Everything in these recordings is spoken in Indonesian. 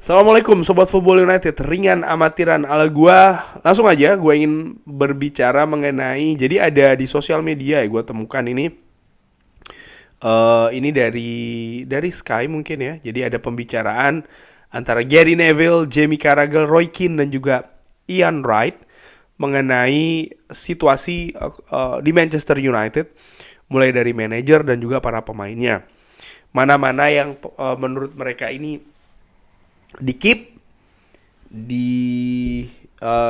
Assalamualaikum Sobat Football United, ringan amatiran ala gua. Langsung aja gua ingin berbicara mengenai, jadi ada di sosial media ya gua temukan ini. Ini dari Sky mungkin ya. Jadi ada pembicaraan antara Gary Neville, Jamie Carragher, Roy Keane dan juga Ian Wright mengenai situasi di Manchester United, mulai dari manajer dan juga para pemainnya. Mana-mana yang menurut mereka ini di keep,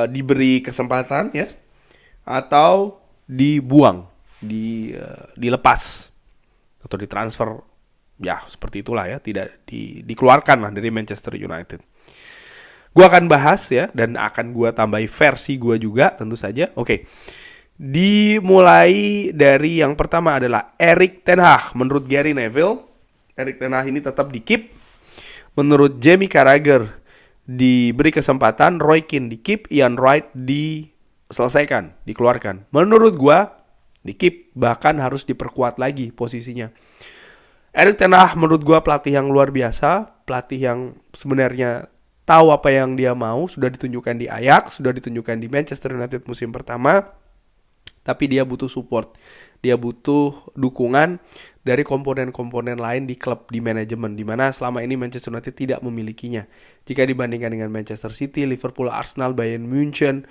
diberi kesempatan ya, atau dibuang, dilepas atau ditransfer, ya seperti itulah ya, tidak dikeluarkan lah dari Manchester United. Gue akan bahas ya, dan akan gue tambahi versi gue juga tentu saja. Oke. Dimulai dari yang pertama adalah Erik ten Hag. Menurut Gary Neville, Erik ten Hag ini tetap di keep. Menurut Jamie Carragher diberi kesempatan, Roy Keane di keep, Ian Wright diselesaikan, dikeluarkan. Menurut gue di keep, bahkan harus diperkuat lagi posisinya. Erik ten Hag menurut gue pelatih yang luar biasa, pelatih yang sebenarnya tahu apa yang dia mau, sudah ditunjukkan di Ajax, sudah ditunjukkan di Manchester United musim pertama. Tapi dia butuh support, dia butuh dukungan dari komponen-komponen lain di klub, di manajemen, di mana selama ini Manchester United tidak memilikinya. Jika dibandingkan dengan Manchester City, Liverpool, Arsenal, Bayern Munchen,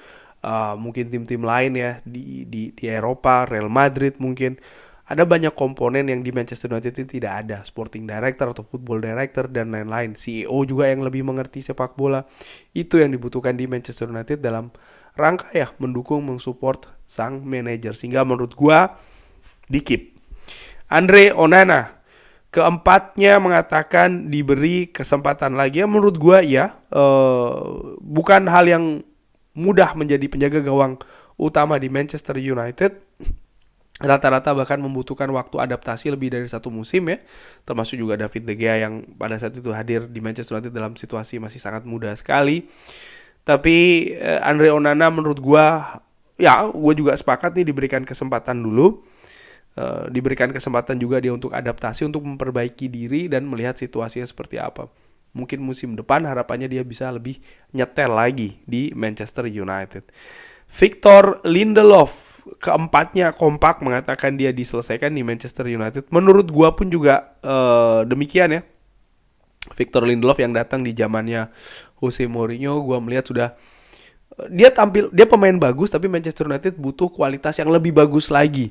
mungkin tim-tim lain ya di Eropa, Real Madrid mungkin, ada banyak komponen yang di Manchester United itu tidak ada. Sporting director atau football director dan lain-lain. CEO juga yang lebih mengerti sepak bola. Itu yang dibutuhkan di Manchester United dalam rangka ya mendukung, mensupport sang manajer. Sehingga menurut gua di keep. Andre Onana keempatnya mengatakan diberi kesempatan lagi. Ya, menurut gua ya bukan hal yang mudah menjadi penjaga gawang utama di Manchester United. Rata-rata bahkan membutuhkan waktu adaptasi lebih dari 1 musim ya. Termasuk juga David De Gea yang pada saat itu hadir di Manchester United dalam situasi masih sangat muda sekali. Tapi Andre Onana menurut gue, ya gue juga sepakat nih diberikan kesempatan dulu. Diberikan kesempatan juga dia untuk adaptasi, untuk memperbaiki diri dan melihat situasinya seperti apa. Mungkin musim depan harapannya dia bisa lebih nyetel lagi di Manchester United. Victor Lindelof keempatnya kompak mengatakan dia diselesaikan di Manchester United. Menurut gue pun juga demikian ya. Victor Lindelof yang datang di zamannya Jose Mourinho, gue melihat sudah dia pemain bagus, tapi Manchester United butuh kualitas yang lebih bagus lagi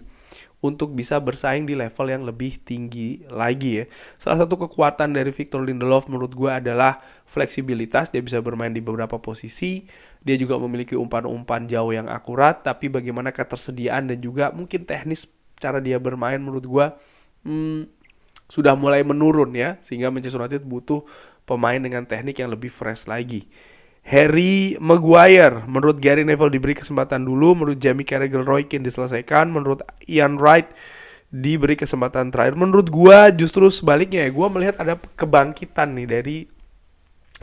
untuk bisa bersaing di level yang lebih tinggi lagi ya. Salah satu kekuatan dari Victor Lindelof menurut gue adalah fleksibilitas. Dia bisa bermain di beberapa posisi. Dia juga memiliki umpan-umpan jauh yang akurat. Tapi bagaimana ketersediaan dan juga mungkin teknis cara dia bermain menurut gue sudah mulai menurun ya. Sehingga Manchester United butuh pemain dengan teknik yang lebih fresh lagi. Harry Maguire, menurut Gary Neville diberi kesempatan dulu, menurut Jamie Carragher, Roy Keane diselesaikan, menurut Ian Wright diberi kesempatan terakhir. Menurut gua justru sebaliknya ya, gua melihat ada kebangkitan nih dari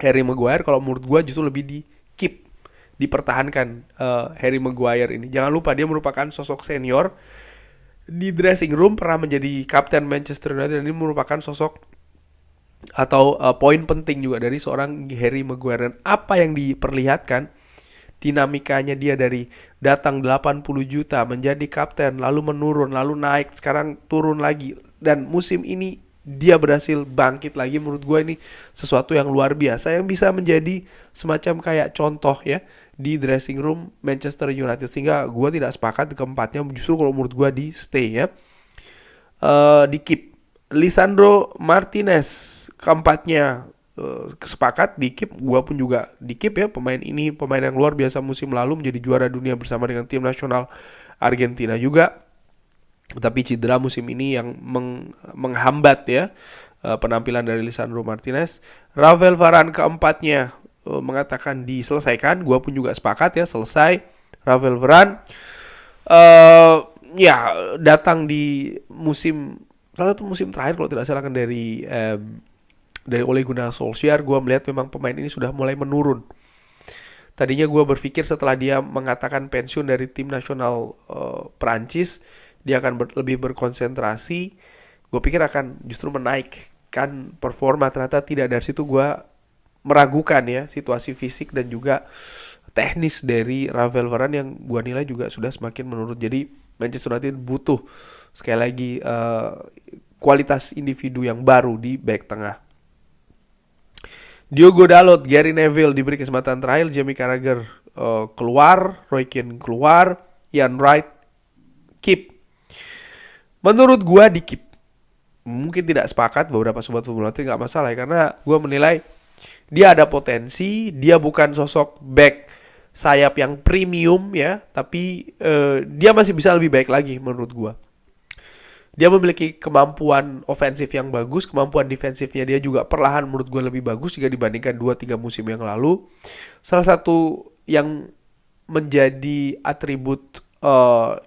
Harry Maguire. Kalau menurut gua justru lebih di keep, dipertahankan Harry Maguire ini. Jangan lupa dia merupakan sosok senior di dressing room, pernah menjadi kapten Manchester United, dan ini merupakan sosok atau poin penting juga dari seorang Harry Maguire. Dan apa yang diperlihatkan, dinamikanya dia dari datang 80 juta menjadi kapten, lalu menurun, lalu naik, sekarang turun lagi, dan musim ini dia berhasil bangkit lagi. Menurut gue ini sesuatu yang luar biasa, yang bisa menjadi semacam kayak contoh ya di dressing room Manchester United. Sehingga gue tidak sepakat keempatnya, justru kalau menurut gue di stay ya, di keep. Lisandro Martinez keempatnya kesepakat di keep, gue pun juga di keep ya. Pemain ini pemain yang luar biasa, musim lalu menjadi juara dunia bersama dengan tim nasional Argentina juga. Tapi cedera musim ini yang menghambat ya penampilan dari Lisandro Martinez. Rafael Varane keempatnya mengatakan diselesaikan, gue pun juga sepakat ya, selesai. Rafael Varane ya datang di salah satu musim terakhir kalau tidak salah kan dari Ole Gunnar Solskjaer. Gue melihat memang pemain ini sudah mulai menurun. Tadinya gue berpikir setelah dia mengatakan pensiun dari tim nasional Perancis, dia akan lebih berkonsentrasi. Gue pikir akan justru menaikkan performa, ternyata tidak. Dari situ gue meragukan ya situasi fisik dan juga teknis dari Rafael Varane yang gua nilai juga sudah semakin menurun. Jadi Manchester United butuh sekali lagi kualitas individu yang baru di back tengah. Diogo Dalot, Gary Neville diberi kesempatan terakhir, Jamie Carragher keluar, Roy Keane keluar, Ian Wright keep. Menurut gua di keep. Mungkin tidak sepakat, beberapa sobat Formula 1 nggak masalah ya, karena gua menilai dia ada potensi, dia bukan sosok back sayap yang premium ya, tapi dia masih bisa lebih baik lagi menurut gua. Dia memiliki kemampuan ofensif yang bagus, kemampuan defensifnya dia juga perlahan menurut gue lebih bagus jika dibandingkan 2-3 musim yang lalu. Salah satu yang menjadi atribut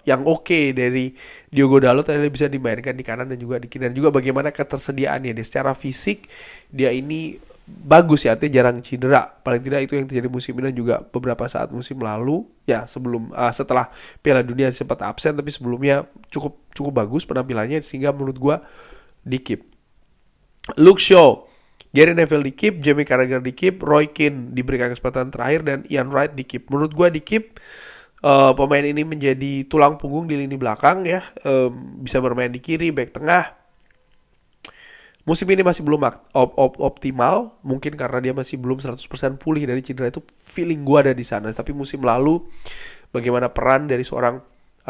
yang oke dari Diogo Dalot adalah bisa dimainkan di kanan dan juga di kiri, dan juga bagaimana ketersediaannya dia secara fisik. Dia ini bagus ya, artinya jarang cedera. Paling tidak itu yang terjadi musim ini dan juga beberapa saat musim lalu ya, sebelum setelah Piala Dunia sempat absen, tapi sebelumnya cukup bagus penampilannya, sehingga menurut gua di keep. Luke Shaw, Gary Neville di keep, Jamie Carragher di keep, Roy Keane diberikan kesempatan terakhir, dan Ian Wright di keep. Menurut gua di keep. Pemain ini menjadi tulang punggung di lini belakang ya, bisa bermain di kiri, back tengah. Musim ini masih belum optimal, mungkin karena dia masih belum 100% pulih dari cedera, itu feeling gue ada di sana. Tapi musim lalu bagaimana peran dari seorang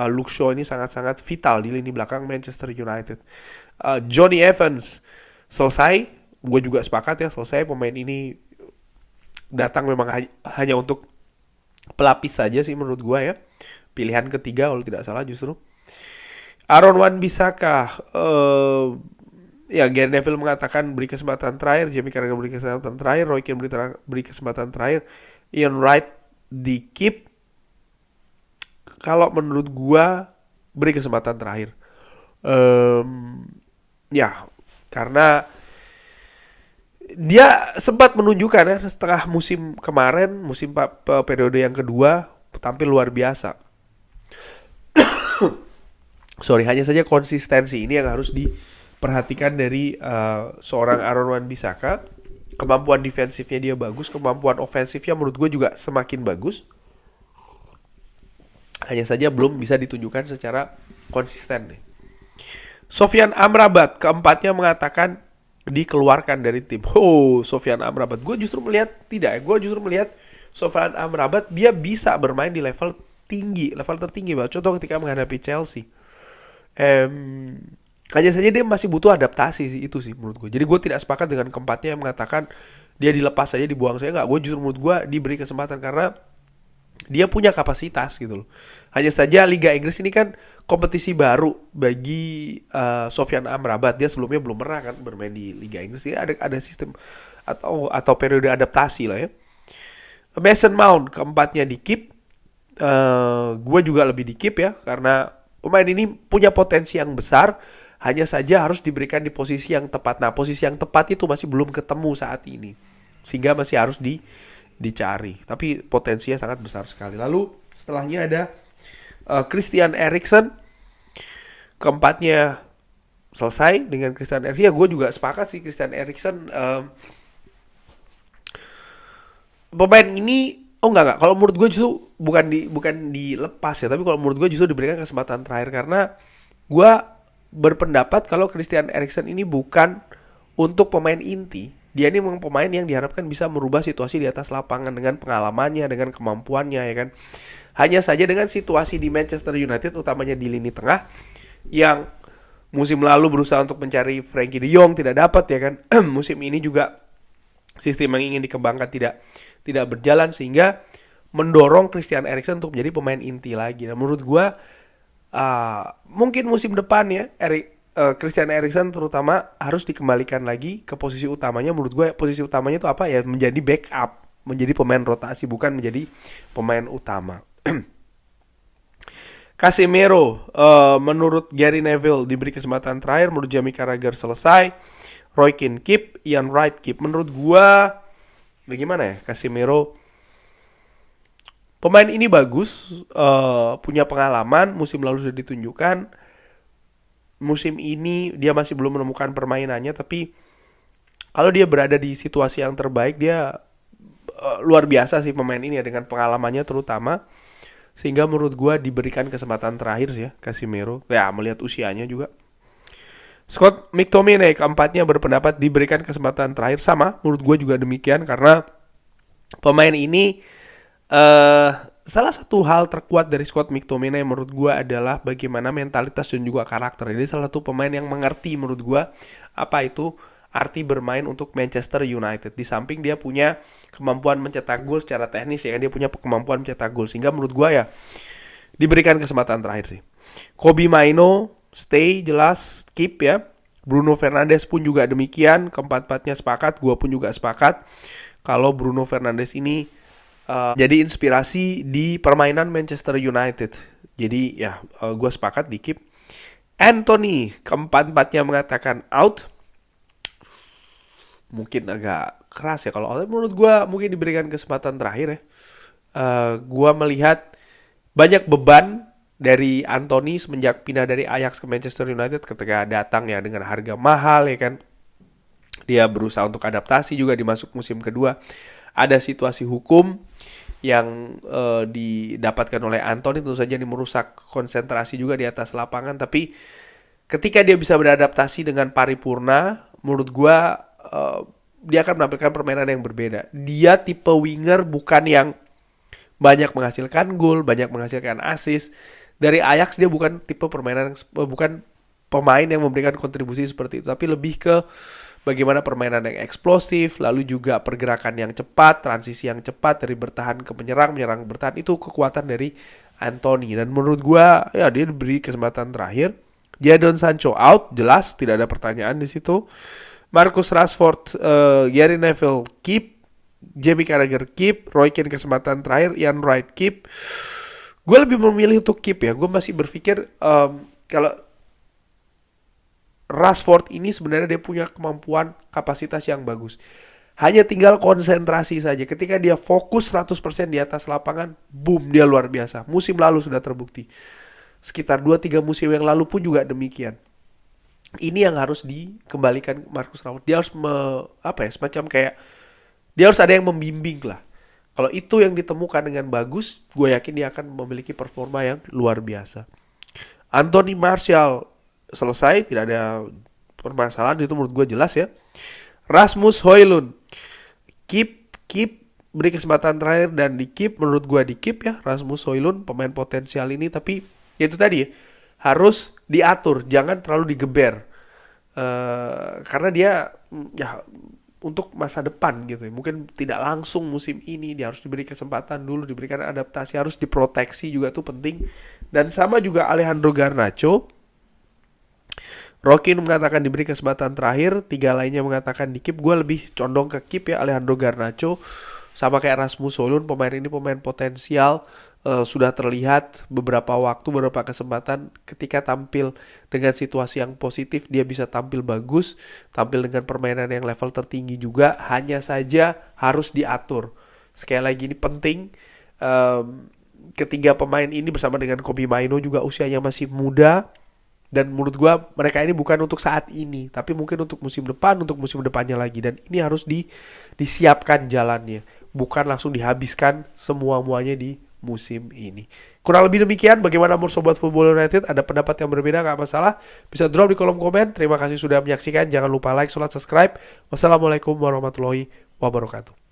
Luke Shaw ini sangat-sangat vital di lini belakang Manchester United. Johnny Evans selesai, gue juga sepakat ya, selesai. Pemain ini datang memang hanya untuk pelapis saja sih menurut gue ya. Pilihan ketiga kalau tidak salah justru. Aaron Wan-Bissaka, ya Gary Neville mengatakan beri kesempatan terakhir, Jamie Carragher beri kesempatan terakhir, Roy Keane beri kesempatan terakhir, Ian Wright di keep. Kalau menurut gue beri kesempatan terakhir. Ya karena dia sempat menunjukkan ya setengah musim kemarin, musim periode yang kedua tampil luar biasa. Hanya saja konsistensi ini yang harus diperhatikan dari seorang Aaron Wan-Bissaka. Kemampuan defensifnya dia bagus, kemampuan ofensifnya menurut gue juga semakin bagus. Hanya saja belum bisa ditunjukkan secara konsisten nih. Sofyan Amrabat keempatnya mengatakan dikeluarkan dari tim. Sofyan Amrabat, gue justru melihat Sofyan Amrabat dia bisa bermain di level tertinggi banget. Contoh ketika menghadapi Chelsea. Hanya saja dia masih butuh adaptasi sih, itu sih menurut gue. Jadi gue tidak sepakat dengan keempatnya yang mengatakan dia dilepas saja, dibuang saja. Enggak, gue justru menurut gue diberi kesempatan karena dia punya kapasitas gitu loh. Hanya saja Liga Inggris ini kan kompetisi baru bagi Sofyan Amrabat. Dia sebelumnya belum pernah kan bermain di Liga Inggris. Jadi ada sistem atau periode adaptasi lah ya. Mason Mount keempatnya di keep. Gue juga lebih di keep ya, karena pemain ini punya potensi yang besar. Hanya saja harus diberikan di posisi yang tepat. Nah, posisi yang tepat itu masih belum ketemu saat ini, sehingga masih harus dicari, tapi potensinya sangat besar sekali. Lalu setelahnya ada Christian Eriksen, keempatnya selesai dengan Christian Eriksen. Ya gue juga sepakat sih, Christian Eriksen pemain ini enggak. Kalau menurut gue justru bukan dilepas ya, tapi kalau menurut gue justru diberikan kesempatan terakhir, karena gue berpendapat kalau Christian Eriksen ini bukan untuk pemain inti. Dia ini memang pemain yang diharapkan bisa merubah situasi di atas lapangan dengan pengalamannya, dengan kemampuannya ya kan. Hanya saja dengan situasi di Manchester United, utamanya di lini tengah, yang musim lalu berusaha untuk mencari Frankie de Jong tidak dapat ya kan. Musim ini juga sistem yang ingin dikembangkan tidak berjalan, sehingga mendorong Christian Eriksen untuk menjadi pemain inti lagi. Nah menurut gue mungkin musim depan ya Christian Eriksen terutama harus dikembalikan lagi ke posisi utamanya. Menurut gue posisi utamanya itu apa ya, menjadi backup, menjadi pemain rotasi, bukan menjadi pemain utama. Casemiro menurut Gary Neville diberi kesempatan terakhir, menurut Jamie Carragher selesai, Roy Keane keep, Ian Wright keep. Menurut gue bagaimana ya, Casemiro pemain ini bagus, punya pengalaman, musim lalu sudah ditunjukkan. Musim ini dia masih belum menemukan permainannya, tapi kalau dia berada di situasi yang terbaik, dia luar biasa sih pemain ini ya dengan pengalamannya terutama, sehingga menurut gue diberikan kesempatan terakhir sih ya Casemiro ya melihat usianya juga. Scott McTominay keempatnya berpendapat diberikan kesempatan terakhir, sama menurut gue juga demikian, karena pemain ini salah satu hal terkuat dari Scott McTominay menurut gue adalah bagaimana mentalitas dan juga karakter. Jadi salah satu pemain yang mengerti menurut gue apa itu arti bermain untuk Manchester United. Di samping dia punya kemampuan mencetak gol secara teknis ya kan, dia punya kemampuan mencetak gol, sehingga menurut gue ya diberikan kesempatan terakhir sih. Kobbie Mainoo stay jelas, keep ya. Bruno Fernandes pun juga demikian, keempat-empatnya sepakat, gue pun juga sepakat kalau Bruno Fernandes ini jadi inspirasi di permainan Manchester United. Jadi ya gue sepakat di keep. Anthony keempat-empatnya mengatakan out. Mungkin agak keras ya kalau out. Menurut gue mungkin diberikan kesempatan terakhir ya. Gue melihat banyak beban dari Anthony semenjak pindah dari Ajax ke Manchester United ketika datang ya dengan harga mahal ya kan. Dia berusaha untuk adaptasi juga di masuk musim kedua. Ada situasi hukum yang didapatkan oleh Anthony, tentu saja ini merusak konsentrasi juga di atas lapangan. Tapi ketika dia bisa beradaptasi dengan paripurna, menurut gue dia akan menampilkan permainan yang berbeda. Dia tipe winger bukan yang banyak menghasilkan gol, banyak menghasilkan assist. Dari Ajax dia bukan tipe permainan, bukan pemain yang memberikan kontribusi seperti itu, tapi lebih ke bagaimana permainan yang eksplosif, lalu juga pergerakan yang cepat, transisi yang cepat dari bertahan ke menyerang bertahan, itu kekuatan dari Anthony. Dan menurut gua ya dia diberi kesempatan terakhir. Jadon Sancho out, jelas tidak ada pertanyaan di situ. Marcus Rashford, Gary Neville keep, Jamie Carragher keep, Roy Keane kesempatan terakhir, Ian Wright keep. Gue lebih memilih untuk keep ya. Gue masih berpikir kalau Rashford ini sebenarnya dia punya kemampuan kapasitas yang bagus. Hanya tinggal konsentrasi saja. Ketika dia fokus 100% di atas lapangan, boom, dia luar biasa. Musim lalu sudah terbukti. Sekitar 2-3 musim yang lalu pun juga demikian. Ini yang harus dikembalikan Marcus Rashford. Dia harus semacam kayak dia harus ada yang membimbing lah. Kalau itu yang ditemukan dengan bagus, gue yakin dia akan memiliki performa yang luar biasa. Anthony Martial selesai, tidak ada permasalahan, itu menurut gue jelas ya. Rasmus Højlund keep beri kesempatan terakhir dan di keep, menurut gue di keep ya. Rasmus Højlund pemain potensial ini, tapi ya itu tadi ya, harus diatur, jangan terlalu digeber. Karena dia ya untuk masa depan gitu ya. Mungkin tidak langsung musim ini, dia harus diberi kesempatan dulu, diberikan adaptasi, harus diproteksi juga tuh penting. Dan sama juga Alejandro Garnacho. Rokin mengatakan diberi kesempatan terakhir, 3 lainnya mengatakan di keep. Gue lebih condong ke keep ya. Alejandro Garnacho sama kayak Rasmus Højlund, pemain ini pemain potensial. Sudah terlihat beberapa waktu, beberapa kesempatan ketika tampil dengan situasi yang positif, dia bisa tampil bagus, tampil dengan permainan yang level tertinggi juga. Hanya saja harus diatur. Sekali lagi ini penting. Ketiga pemain ini bersama dengan Kobbie Mainoo juga usianya masih muda. Dan menurut gue mereka ini bukan untuk saat ini, tapi mungkin untuk musim depan, untuk musim depannya lagi. Dan ini harus disiapkan jalannya, bukan langsung dihabiskan semua-muanya di musim ini. Kurang lebih demikian. Bagaimana menurut Sobat Football United? Ada pendapat yang berbeda, gak masalah, bisa drop di kolom komen. Terima kasih sudah menyaksikan. Jangan lupa like, subscribe. Wassalamualaikum warahmatullahi wabarakatuh.